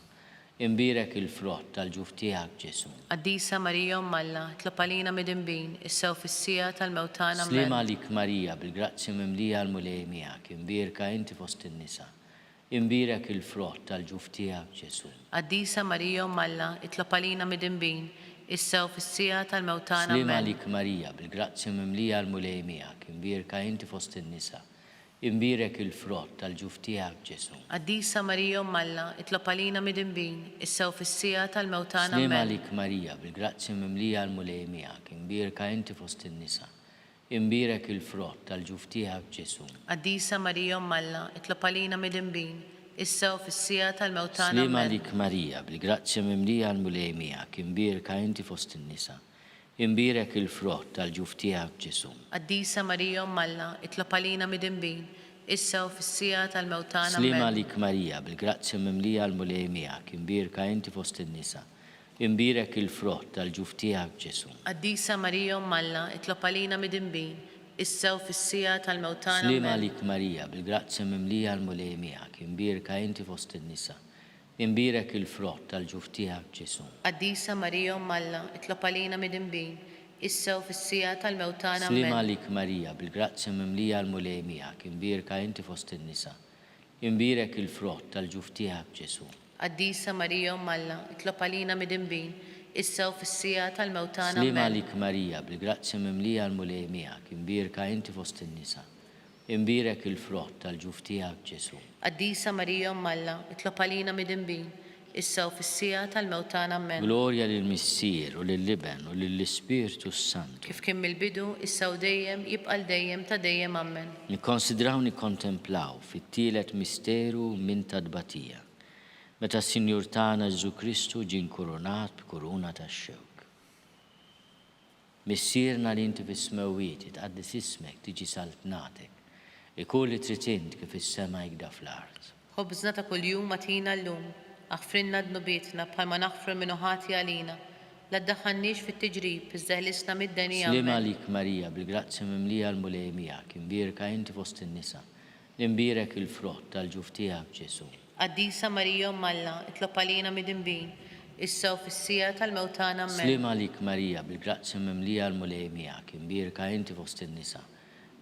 imbierek il-frott tal-ġuf tiegħek Ġesu.
Qaddisa Marija Malla, itlob għalina mid-imbin, issa u fis-sija tal-mewtan ammen.
Slima għalik Marija bil-grazzja mimlija l-mulej miegħek, imbierka inti fost in-nisa, imbierek il-frott tal-ġuf tiegħek Ġesu.
Qaddisa Marija Malla, itlob għalina mid-imbin, issa u fis-sija tal-mewtan
Slima
ammen.
għalik Marija bil-grazzja mimlija l-mulej miegħek, imbierka inti fost in-nisa, imbirek il-frott tal-ġuf tiegħek Ġesu.
Qaddisa Marija Alla, itlob għalina midinbin, issa u fis-sija tal-mewtana
Slim
amen.
għalik Marija, bil-grazzja mimlija l-mulej miegħek, imbirka inti fost in-nisa. Imbirek il-frott tal-ġuf tiegħek Ġesu.
Qaddisa Marija Alla, itlob għalina midinbin, issa u fis-sija tal-mewtana
Slim
amen.
għalik Marija, bil-grazzja mimlija l-mulej miegħek, imbirka inti fost in-nisa. Imbirek il-frott tal-ġuf tiegħek Ġesu.
Qaddisa Marija Alla, itlob għalina midinbin, issa u fis-sija tal-mewtana
Slim
amen.
għalik Marija, bil-grazzja mimlija l-mulej miegħek, imbirka inti fost in-nisa. Imbirek il-frott tal-ġuf tiegħek Ġesu.
Qaddisa Marija Alla, itlob għalina midinbin, issa u fis-sija tal-mewtana
Slim
amen.
għalik Marija, bil-grazzja mimlija l-mulej miegħek, imbirka inti fost in-nisa. Imbirek il-frott tal-ġuf tiegħek Ġesu.
Qaddisa Marija Alla, itlob għalina midinbin, issa u fis-sija tal-mewtana
Slim
amen.
għalik Marija, bil-grazzja mimlija l-mulej miegħek, imbirka inti fost in-nisa. Imbirek il-frott tal-ġuf tiegħek Ġesu.
Qaddisa Marija Alla, itlob għalina midinbin, issa u fis-sija tal-mewtana
Slim
amen.
għalik Marija, bil-grazzja mimlija l-mulej miegħek, imbirka inti fost in-nisa. Imbirek il-frott tal-ġuf tiegħek Ġesu.
Qaddisa Marija Alla, itlob għalina midinbin, issa u fis-sija tal-mewtana amen.
Glorja lill-Missier u lill-Liben u lill-Ispirtu Santu.
Kif kien mill-bidu, issa u dejjem, jibqa' dejjem ta' dejjem amen.
Nikkonsidraw nikkontemplaw fit-tielet misteru minn tadbatija. Meta s-Sinjur tagħna Ġesu Kristu ġie nkurunat b'kuruna tax-xewk. Missierna li inti fis-smewwiet tqaddis ismek tiġi saltnatek. Ikun li trid int kif is-sema jgda fl-art.
Ħobżna ta' kuljum matina llum, aħfrinna dnubietna bħalma naħfru minnu ħati għalina. La ddaħħalniex fit-tiġrib, iżdeħlisna mid-denija
Slim
amen.
għalik Marija, bil-grazzja mimlija l-mulej miegħek, imbirka inti fost in-nisa. Imbirek il-frott tal-ġuf tiegħek Ġesu.
Qaddisa Marija Alla, itlob għalina midinbin, issa u fis-sija tal-mewtana amen.
Slim għalik Marija, bil-grazzja mimlija l-mulej miegħek, imbirka inti fost in-nisa.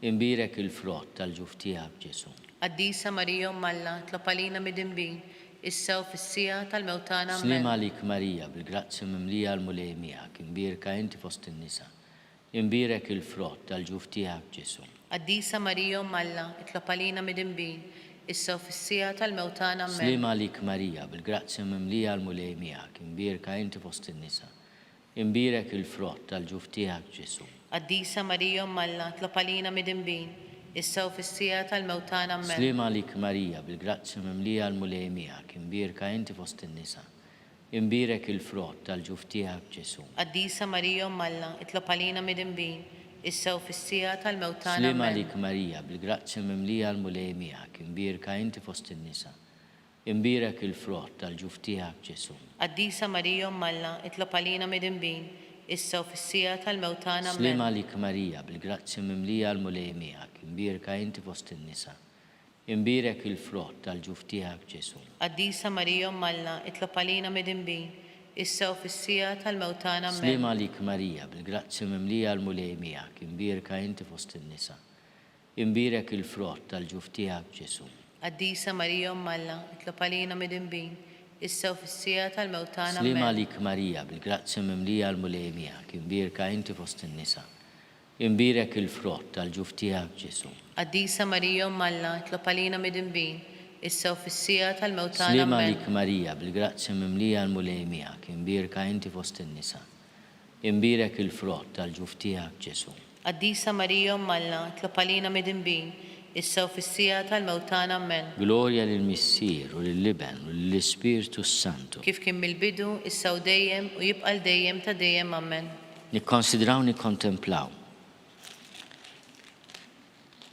Imbirek il-frott tal-ġuf tiegħek Ġesu.
Qaddisa Marija Alla, itlob għalina midinbin, issa u fis-sija tal-mewtana
Slim
amen.
għalik Marija, bil-grazzja mimlija l-mulej miegħek, imbirka inti fost in-nisa. Imbirek il-frott tal-ġuf tiegħek Ġesu.
Qaddisa Marija Alla, itlob għalina midinbin, issa u fis-sija tal-mewtana amen.
Slim għalik Marija, bil-grazzja mimlija l-mulej miegħek, imbirka inti fost in-nisa. Imbirek il-frott tal-ġuf tiegħek Ġesu.
Qaddisa Marija Alla, itlob għalina midinbin, issa u fis-sija tal-mewtana amen.
Slim għalik Marija, bil-grazzja mimlija l-mulej miegħek, imbirka inti fost in-nisa. Imbirek il-frott tal-ġuf tiegħek Ġesu.
Qaddisa Marija Alla, itlob għalina midinbin, issa u fis-sija tal-mewtana
Slim
amen.
għalik Marija, bil-grazzja mimlija l-mulej miegħek, imbirka inti fost in-nisa. Imbirek il-frott tal-ġuf tiegħek Ġesu.
Qaddisa Marija Alla, itlob għalina midinbin, issa u fis-sija tal-mewtana
Slim
amen.
għalik Marija, bil-grazzja mimlija l-mulej miegħek, imbirka inti fost in-nisa. Imbirek il-frott tal-ġuf tiegħek Ġesu.
Qaddisa Marija Alla, itlob għalina midinbin, issa u fis-sija tal-mewtana amen.
Slim għalik Marija, bil-grazzja mimlija l-mulej miegħek, imbirka inti fost in-nisa. Imbirek il-frott tal-ġuf tiegħek Ġesu.
Qaddisa Marija Alla, itlob għalina midinbin, issa u fis-sija tal-mewtana
Slim
amen.
għalik Marija, bil-grazzja mimlija l-mulej miegħek, imbirka inti fost in-nisa. Imbirek il-frott tal-ġuf tiegħek Ġesu.
Qaddisa Marija Alla, itlob għalina midinbin, issa u fis-sija tal-mewtana
Slim
amen.
għalik Marija, bil-grazzja mimlija l-mulej miegħek, imbirka inti fost in-nisa. Imbirek il-frott tal-ġuf tiegħek Ġesu.
Qaddisa Marija Alla, itlob għalina midinbin, issa u fis-sija tal-mewtana amen.
Glorja lill-Missier u lill-Liben u lill-Ispirtu Santu.
Kif kien mill-bidu, issa u dejjem, u jibqa' dejjem ta' dejjem amen.
Nikkonsidraw nikkontemplaw.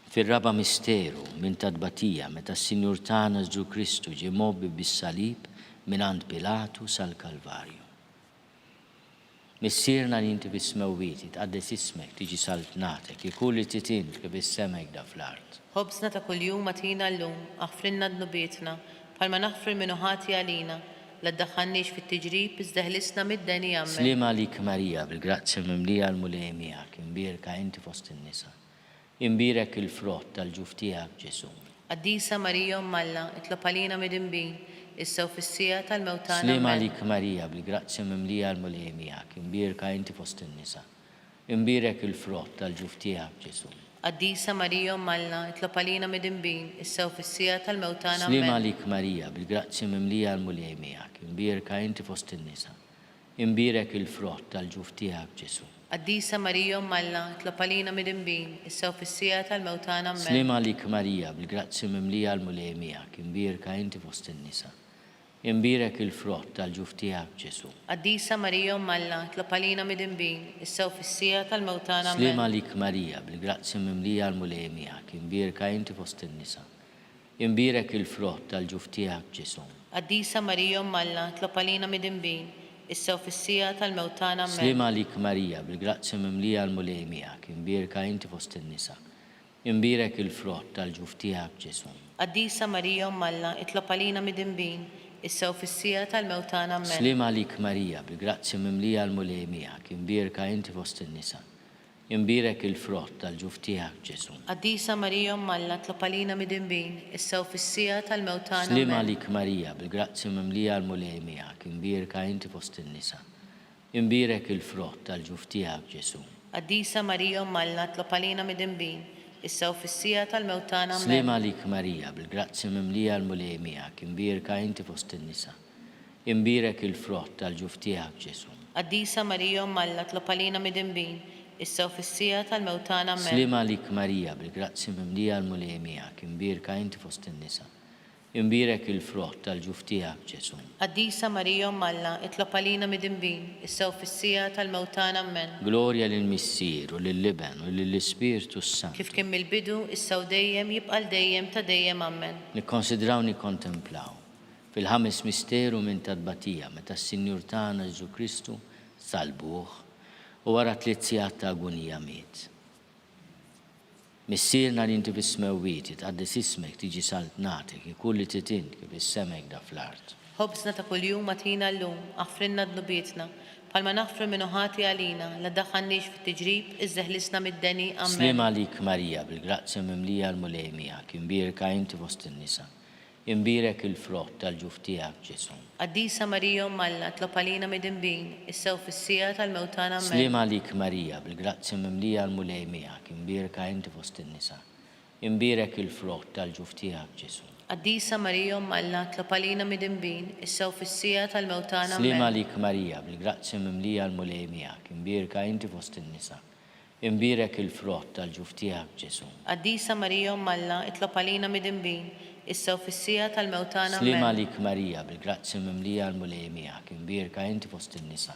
Fir-raba misteru minn tadbatija meta s-Sinjur tagħna Ġesu Kristu ġie mobbi bis-salib mingħand Pilatu sal-Kalvarju. Missierna li inti fis-smewwiet tqaddis ismek tiġi saltnatek, ikun li trid int kif is-sema jgda fl-art.
Ħobżna ta' kuljum matina llum, aħfrinna dnubietna, bħalma naħfru minnu ħati għalina, la ddaħħalniex fit-tiġrib, iżdeħlisna mid-denija amen.
Slim għalik Marija, bil-grazzja mimlija l-mulej miegħek, imbirka inti fost in-nisa. Imbirek il-frott tal-ġuf tiegħek Ġesu.
Qaddisa Marija Alla, itlob għalina midinbin, issa u fis-sija tal-mewtana
Slim
amen.
għalik Marija, bil-grazzja mimlija l-mulej miegħek, imbirka inti fost in-nisa. Imbirek il-frott tal-ġuf tiegħek Ġesu.
Qaddisa Marija Malla, itlob għalina mid-imbin, issa u fis-sija tal-mewtana.
Slima
Amen.
lik Marija, bil-grazzi mimlija l-mulej miegħek, imbierka inti fost in-nisa. Imbierek il-frott tal-ġuf tiegħek Ġesu.
Qaddisa Marija Malla, itlob għalina mid-imbin, issa u fis-sija tal-mewtana. Amen.
Slima lik Marija, bil-grazzi mimlija l-mulej miegħek, imbierka inti fost in-nisa. Imbierek il-frott tal-ġuf tiegħek Ġesu.
Qaddisa Marija Malla, itlob għalina mid-imbin, issa u fis-sija tal-mewtana. Amen.
Slima lik Marija, bil-grazzi mimlija l-mulej miegħek, imbierka inti fost in-nisa. Imbierek il-frott tal-ġuf tiegħek Ġesu.
Qaddisa Marija Malla, itlob għalina mid-imbin, issa u fis-sija tal-mewtana. Amen.
Slima lik Marija, bil-grazzi mimlija l-mulej miegħek, imbierka inti fost in-nisa. Imbierek il-frott tal-ġuf tiegħek Ġesu.
Qaddisa Marija Malla, itlob għalina mid-imbin, issa u fis-sija tal-mewtana. Amen.
Slima lik Marija, bil-grazzi mimlija l-mulej miegħek, imbierka inti fost in-nisa. Imbierek il-frott tal-ġuf tiegħek Ġesu.
Qaddisa Marija Malla, itlob għalina mid-imbin, issa u fis-sija tal-mewtana.
Slima
Amen.
lik Marija, bil-grazzi mimlija l-mulej miegħek, imbierka inti fost in-nisa. Imbierek il-frott tal-ġuf tiegħek Ġesu.
Qaddisa Marija Malla, itlob għalina mid-imbin, issa u fis-sija tal-mewtana. Amen.
Slima lik Marija, bil-grazzi mimlija l-mulej miegħek, imbierka inti fost in-nisa. Imbierek il-frott tal-ġuf tiegħek Ġesu.
Qaddisa Marija Malla, itlob għalina mid-imbin, issa u fis-sija tal-mewtana. Amen.
Slima lik Marija, bil-grazzi mimlija l-mulej miegħek, imbierka inti fost in-nisa. Imbierek il-frott tal-ġuf tiegħek Ġesu.
Qaddisa Marija Malla, itlob għalina mid-imbin, issa u fis-sija tal-mewtana. Amen.
Glorja lill-Missier u lill-Liben u lill-Ispiritu Sant.
Kif kien mill-bidu, issa u dejjem jibqa' dejjem ta' dejjem. Amen.
Nikkonsidraw nikkontemplaw fil-ħames misteru minn tadbatija meta s-Sinjur tagħna Ġesu Kristu salbuh u wara 3 sigħat ta' agonija miet. Missierna li inti bis-smewwiet tqaddis ismek tiġi saltnatek ikulli titint kif is-semek da fl-art.
Ħobsna ta' kuljum atina llum, aħfrinna dnubietna, palma naħfru minnu ħati għalina, la daħħannix fit-tiġrib, iżżeħlisna mid-deni. Amen.
Slima lik Marija, bil-grazzi mimlija l-mulej miegħek, imbierka inti fost in-nisa. Imbierek il-frott tal-ġuf tiegħek Ġesu.
Qaddisa Marija Malla, itlob għalina mid-imbin, issa u fis-sija tal-mewtana. Amen.
Slima lik Marija, bil-grazzi mimlija l-mulej miegħek, imbierka inti fost in-nisa. Imbierek il-frott tal-ġuf tiegħek Ġesu.
Qaddisa Marija Malla, itlob għalina mid-imbin, issa u fis-sija tal-mewtana.
Slima
Amen.
lik Marija, bil-grazzi mimlija l-mulej miegħek, imbierka inti fost in-nisa. Imbierek il-frott tal-ġuf tiegħek Ġesu.
Qaddisa Marija Malla, itlob għalina mid-imbin, issa u fis-sija tal-mewtana.
Slima
Amen.
lik Marija, bil-grazzi mimlija l-mulej miegħek, imbierka inti fost in-nisa.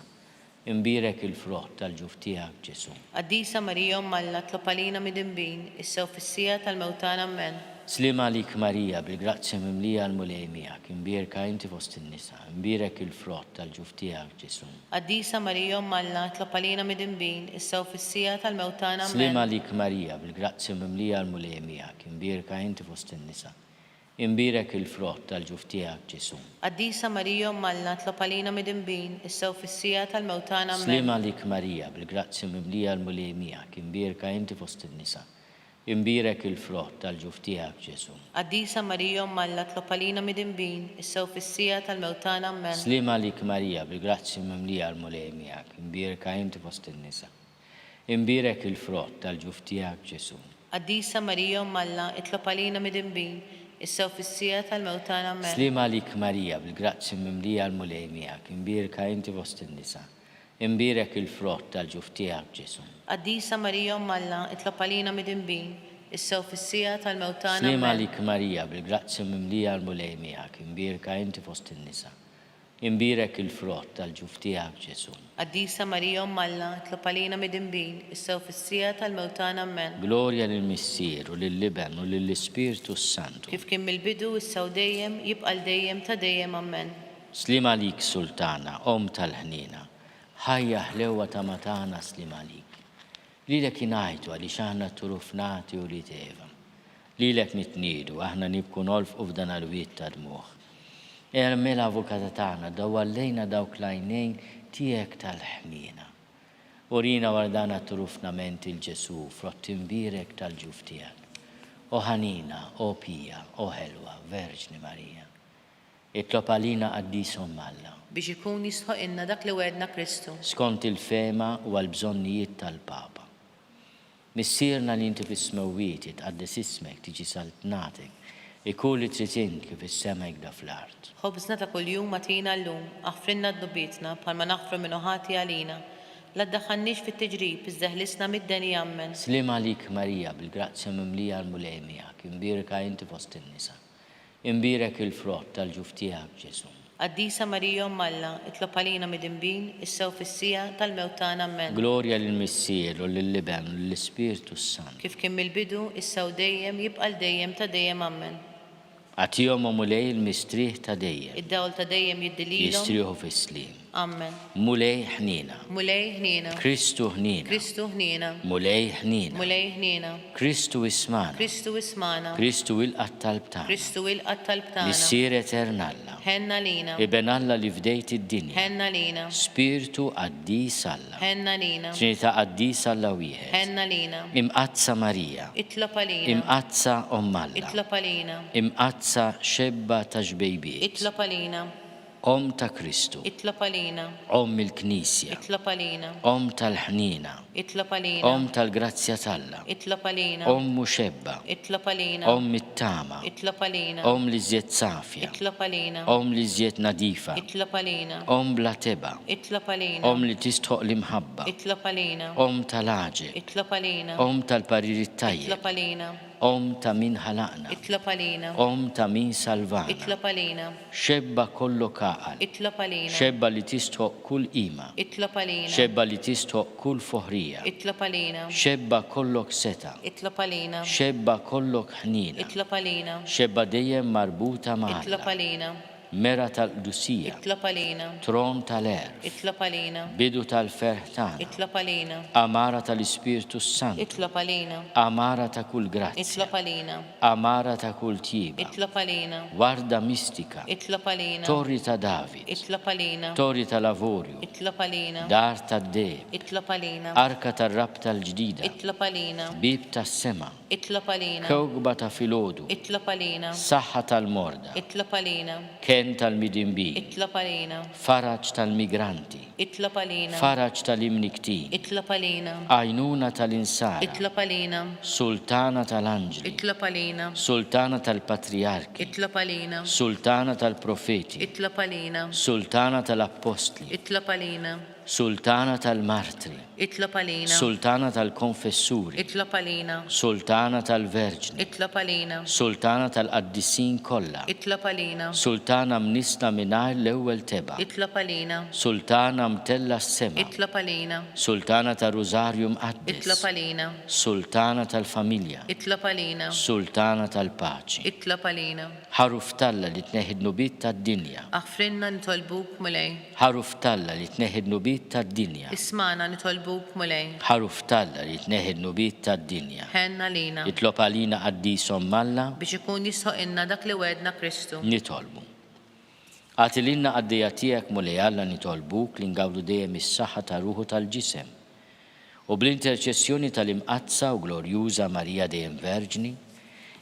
Imbierek il-frott tal-ġuf tiegħek Ġesu.
Qaddisa Marija Malla, itlob għalina mid-imbin, issa u fis-sija tal-mewtana. Amen.
Slima lik Marija, bil-grazzi mimlija l-mulej miegħek, imbierka inti fost in-nisa. Imbierek il-frott tal-ġuf tiegħek Ġesu.
Qaddisa Marija Malla, itlob għalina mid-imbin, issa u fis-sija tal-mewtana.
Slima
Amen.
lik Marija, bil-grazzi mimlija l-mulej miegħek, imbierka inti fost in-nisa. Imbierek il-frott tal-ġuf tiegħek Ġesu.
Qaddisa Marija Malla, itlob għalina mid-imbin, issa u fis-sija tal-mewtana. Amen.
Slima lik Marija, bil-grazzi mimlija l-mulej miegħek, imbierka inti fost in-nisa. Imbierek il-frott tal-ġuf tiegħek Ġesu.
Qaddisa Marija Malla, itlob għalina mid-imbin, issa u fis-sija tal-mewtana. Amen.
Slima lik Marija, bil-grazzi mimlija l-mulej miegħek, imbierka inti fost in-nisa. Imbierek il-frott tal-ġuf tiegħek Ġesu.
Qaddisa Marija Malla, itlob għalina mid-imbin, issa u fis-sija tal-mewtana. Amen.
Slima lik Marija, bil-grazzi mimlija l-mulej miegħek, imbierka inti fost in-nisa. Imbierek il-frott tal-ġuf tiegħek Ġesu.
Qaddisa Marija Malla, itlob għalina mid-imbin, issa u fis-sija tal-mewtana.
Slima
Amen.
lik Marija, bil-grazzi mimlija l-mulej miegħek, imbierka inti fost in-nisa. Imbierek il-frott tal-ġuf tiegħek Ġesu.
Qaddisa Marija Malla, itlob għalina mid-imbin, issa u fis-sija tal-mewtana. Amen.
Glorja lill-Missier u lill-Liben u lill-Ispiritu Sant.
Kif kien mill-bidu, issa u dejjem jibqa' dejjem ta' dejjem. Amen.
Slima lik Sultana, Om tal-ħnina, ħajja ħlewa ta' matana slima lik. Lilek ingħajtu għaliex aħna turufnati u li teva. Lilek nitniedu aħna nibku nolfqu f'dan il-wiet ta' dmuħ. Ermela avukata tagħna dawwallejna dawk l-għajnejn tiegħek tal-ħnina. Urina wardana turufnament il-Ġesu frott imbierek tal-ġuf tiegħek. O ħanina, o pija, o ħelwa, Verġni Marija. Itlob għalina qaddisom Alla.
Biex ikun jistħoq inna dak li wedna Kristu.
Skont il-fema u għal-bżonnijiet tal-Papa. Missierna li inti fis-smewwiet jitqaddes ismek tiġi saltnatek. Ikun li trid inti fis-sema jgda fl-art.
خبزنا ta' kuljum atina llum, aħfrinna d-dubietna bħalma naħfru minnu ħati għalina. La ddaħħalniex fit-tiġrib, iżdeħlisna mid-deni jammen.
Slim għalik Marija bil-grazzja mimlija l-mulej miegħek, imbirka inti fost in-nisa. Imbirek il-frott tal-ġuf tiegħek Ġesu.
Qaddisa Marija Alla, itlob għalina mid-imbin, issew fis-sija tal-mewtana ammen.
Glorja lill-Missier u lill-Liben u lill-Ispiritu Sant.
Kif kien mill-bidu, issew dejjem, jibqa' dejjem ta' dejjem ammen.
Għatihom mulej il-mistrieħ ta' dejjem.
Id-dawl ta' dejjem jiddililhom.
Jistrieħu fis-slim.
Ammen.
Mulej ħnina.
Mulej ħnina.
Kristu ħnina.
Kristu ħnina.
Mulej ħnina.
Mulej ħnina.
Kristu ismana.
Kristu ismana.
Kristu il-qatt tal-btana.
Kristu il-qatt tal-btana.
Missier eternalla.
Ħenna lina.
Iben Alla li fdejt id-dinja.
Ħenna lina.
Spiritu qaddis Alla.
Ħenna lina.
Trinità qaddis Alla wieħed.
Ħenna lina.
Imqazza Marija.
Itlob għalina.
Imqazza Alla.
Itlob għalina.
Imqazza xebba ta' ġbejbiet.
Itlob għalina.
Om ta' Kristu.
Itlob għalina.
Om il-Knisja.
Itlob għalina.
Om tal-ħnina.
Itlob għalina.
Om tal-grazzja talla.
Itlob għalina.
Om muxebba.
Itlob għalina.
Om it-tama.
Itlob għalina.
Om li zjed safja.
Itlob għalina.
Om li zjed nadifa.
Itlob għalina.
Om bla teba.
Itlob għalina.
Om li tistħoq l-imħabba.
Itlob għalina.
Om tal-aġe.
Itlob għalina.
Om tal-pariri tajjeb.
Itlob għalina.
Om ta' min ħalaqna.
Itlob għalina.
Om ta' min salvana.
Itlob għalina.
Xebba kollu kaqal.
Itlob għalina.
Xebba li tistħoq kull ima.
Itlob għalina.
Xebba li tistħoq kull foħrija.
Itlob għalina.
Xebba kollok seta.
Itlob għalina.
Xebba kollok ħnina.
Itlob għalina.
Xebba dejjem marbuta
Itlob
maħla.
għalina.
Mera tal-Qdusija.
Itlob għalina.
Tron tal-er.
Itlob għalina.
Bidu tal-ferħtana.
Itlob għalina.
Amara tal-Ispiritu Sant.
Itlob għalina.
Amara ta' kull grazzja.
Itlob għalina.
Amara ta' kull tjiba.
Itlob għalina.
Warda mistika.
Itlob għalina.
Torri ta' David.
Itlob għalina.
Torri ta' Lavorju.
Itlob għalina.
Dar ta' Deb.
Itlob għalina.
Arka tar-rab tal-ġdida.
Itlob għalina.
Bib tas-sema.
Itlob għalina.
Kewkba ta' filodu.
Itlob għalina.
Saħħa tal-morda.
Itlob għalina.
Ken tal-midimbi.
Itlob għalina.
Faraġ tal-migranti.
Itlob għalina.
Faraġ tal-imniktin.
Itlob għalina.
Għajnuna tal-insara.
Itlob għalina.
Sultana tal-anġli.
Itlob għalina.
Sultana tal-patriarki.
Itlob għalina.
Sultana tal-profeti.
Itlob għalina.
Sultana tal-apostli.
Itlob għalina.
Sultana tal-martri.
Itlob għalina.
Sultana tal-konfessuri.
Itlob għalina.
Sultana tal-verġni.
Itlob għalina.
Sultana tal-qaddissin kollha.
Itlob għalina.
Sultana mnisna mingħajr l-ewwel teba.
Itlob għalina.
Sultana mtella s-sema.
Itlob għalina.
Sultana tal-Rużarju
Itlob
mqaddes.
għalina.
Sultana tal-familja.
Itlob għalina.
Sultana tal-paċi.
Itlob għalina.
Ħaruf talla li tneħid nubit tad-dinja.
Aħfrinna nitolbuk mulej.
Ħaruf talla li tneħid nubit tad-dinja.
Ismana nitolbuk mulej.
Ħaruf talla li tneħid nubit tad-dinja.
Ħenna lina.
Itlob għalina qaddisom Alla
Biex ikun jisħoq inna dak li wedna Kristu.
nitolbu. Għatilinna għaddija tiegħek mulej Alla nitolbuk li ngawdu dejjem is-saħħa ta' ruħu tal-ġisem. U bl-interċessjoni tal-imqazza u glorjuża Marija dejjem Verġni,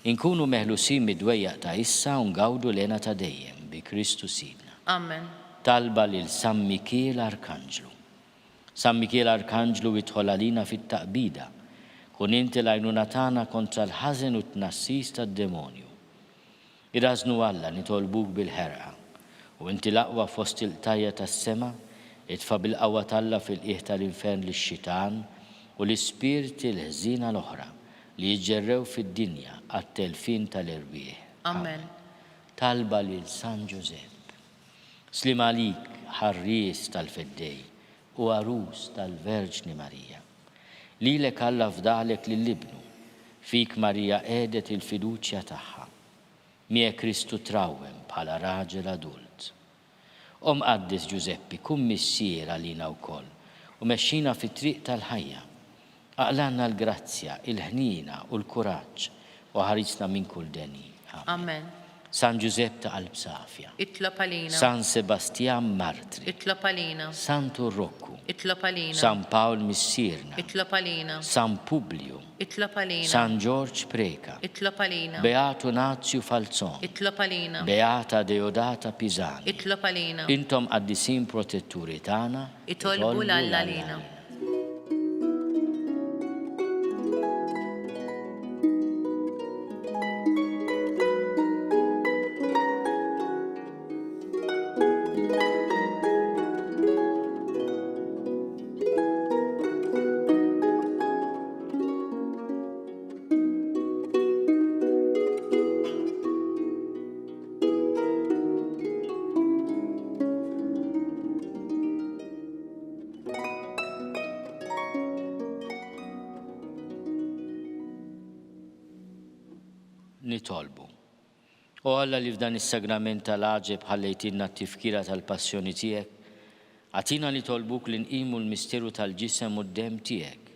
inkunu meħlusin mid-dwejjaq ta' issa u ngawdu lena ta' dejjem bi Kristu Sidna.
Amen.
Talba lil San Mikiel Arkanġlu. San Mikiel Arkanġlu idħol għalina fit-taqbida, kun inti l-għajnuna tagħna kontra l-ħażen u t-tnassis tad-demonju. Irażnu Alla nitolbuk bil-ħerqa, u inti l-aqwa fost il-tajja tas-sema, itfa' bil-qawwa talla fil-qiegħ tal-infern lix-xitan u l-ispirti l-ħżina l-oħra li jġerrew fid-dinja għat-telfin tal-irwieħ.
Amen.
Talba lil San Giuseppe. Slim għalik ħarries tal-feddej u għarus tal-Verġni Marija. Lilek Alla fdaħlek lill-ibnu, fik Marija għedet il-fiduċja tagħha. Mie Kristu trawem bħala raġel adult. Qaddis Giuseppi, kun missier għalina wkoll u mexxina fit-triq tal-ħajja. Aqlanna l-grazzja, il-ħnina u l-kuraġġ u ħarisna minn kull deni.
Amen.
San Giuseppe ta' qalb safja.
Itlob għalina.
San Sebastian Martri.
Itlob għalina.
San Turrokku.
Itlob għalina.
San Paul Missirna.
Itlob għalina.
San Publio.
Itlob għalina.
San George Preka.
Itlob għalina.
Beato Nazio Falzon.
Itlob għalina.
Beata Deodata Pisani.
Itlob għalina.
Intom qaddisin protetturi tagħna.
Itolbu l-Alla lina.
nitolbu. U Alla li f'dan is-sagrament tal-aġeb ħallejtilna t-tifkira tal-passjoni tiegħek, għatina nitolbuk li nqimu l-misteru tal-ġisem u d-dem tiegħek,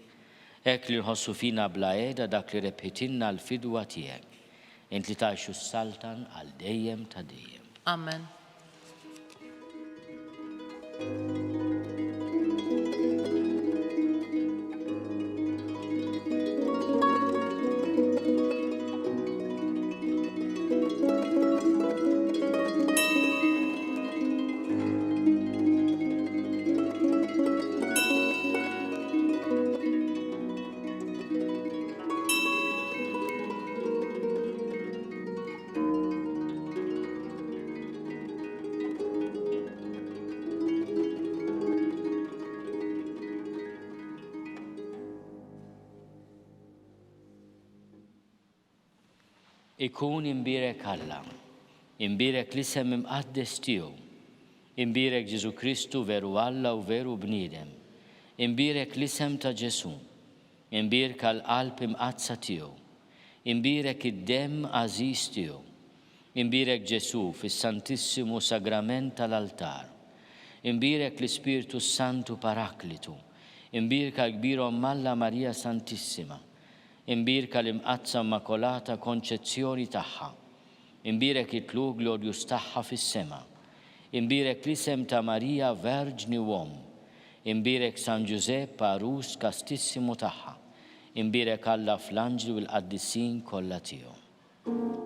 hekk li nħossu fina bla qiegħda dak li rebħitilna l-fidwa tiegħek, int li tgħixu s-saltan għal dejjem ta' dejjem.
Amen.
Ikun imbirek Alla, imbirek l-isem imqaddes tiegħu, imbirek Ġesu Kristu veru Alla u veru bniedem, imbirek l-isem ta' Ġesu, imbirek għall-qalb imqazza tiegħu, imbirek id-dem għażiż tiegħu, imbirek Ġesu fis-Santissimu Sagrament tal-altar, imbirek l-Ispiritu Santu Paraklitu, imbirek għall-kbirhom Alla Marija Santissima, imbirka l-imqazza immakolata konċezzjoni tagħha, imbirek it-tlug glorjus tagħha fis-sema, imbirek l-isem ta' Marija Verġni Uom, imbirek San Giuseppe Arus Kastissimu tagħha, imbirek Alla fl-anġli u l-qaddissin kollha tiegħu.